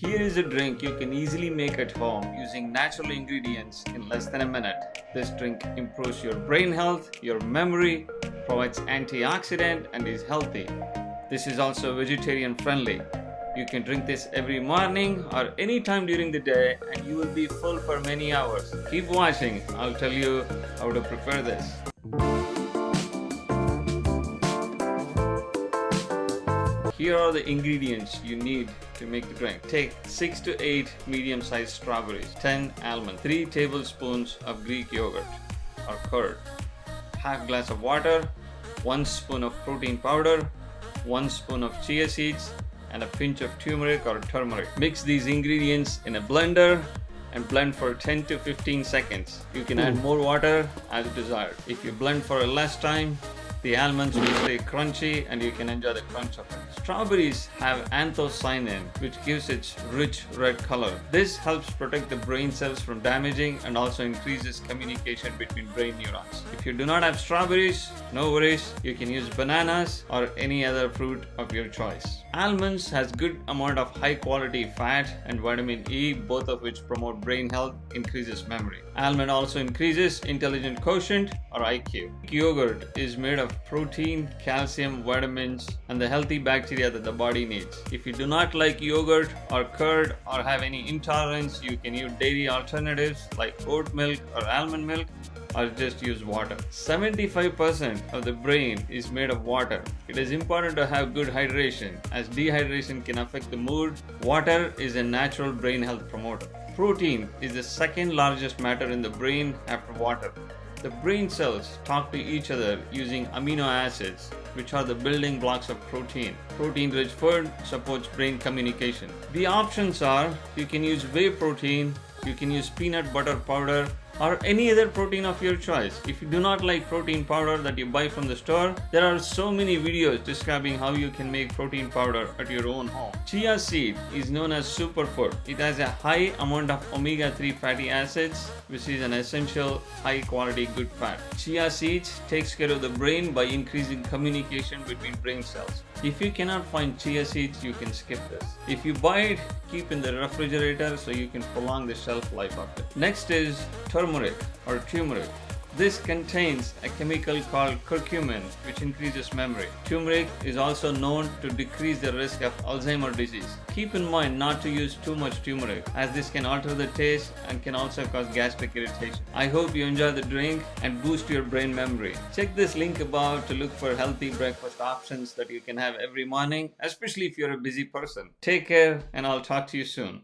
Here is a drink you can easily make at home using natural ingredients in less than a minute. This drink improves your brain health, your memory, provides antioxidant and is healthy. This is also vegetarian friendly. You can drink this every morning or any time during the day and you will be full for many hours. Keep watching, I'll tell you how to prepare this. Here are the ingredients you need to make the drink. Take 6 to 8 medium-sized strawberries, 10 almonds, 3 tablespoons of Greek yogurt or curd, half glass of water, 1 spoon of protein powder, 1 spoon of chia seeds, and a pinch of turmeric or turmeric. Mix these ingredients in a blender and blend for 10 to 15 seconds. You can add more water as desired. If you blend for a less time, the almonds will stay crunchy and you can enjoy the crunch of it. Strawberries have anthocyanin, which gives its rich red color. This helps protect the brain cells from damaging and also increases communication between brain neurons. If you do not have strawberries, no worries, you can use bananas or any other fruit of your choice. Almonds has good amount of high quality fat and vitamin E, both of which promote brain health, increases memory. Almond also increases intelligent quotient or IQ. Yogurt is made of protein, calcium, vitamins, and the healthy bacteria that the body needs. If you do not like yogurt or curd or have any intolerance, you can use dairy alternatives like oat milk or almond milk, or just use water. 75% of the brain is made of water. It is important to have good hydration as dehydration can affect the mood. Water is a natural brain health promoter. Protein is the second largest matter in the brain after water. The brain cells talk to each other using amino acids, which are the building blocks of protein. Protein-rich food supports brain communication. The options are, you can use whey protein, you can use peanut butter powder, or any other protein of your choice. If you do not like protein powder that you buy from the store, there are so many videos describing how you can make protein powder at your own home. Chia seed is known as superfood. It has a high amount of omega-3 fatty acids, which is an essential high quality good fat. Chia seeds takes care of the brain by increasing communication between brain cells. If you cannot find chia seeds, you can skip this. If you buy it, keep in the refrigerator so you can prolong the shelf life of it. Next is turmeric or turmeric. This contains a chemical called curcumin, which increases memory. Turmeric is also known to decrease the risk of Alzheimer's disease. Keep in mind not to use too much turmeric, as this can alter the taste and can also cause gastric irritation. I hope you enjoy the drink and boost your brain memory. Check this link above to look for healthy breakfast options that you can have every morning, especially if you're a busy person. Take care, and I'll talk to you soon.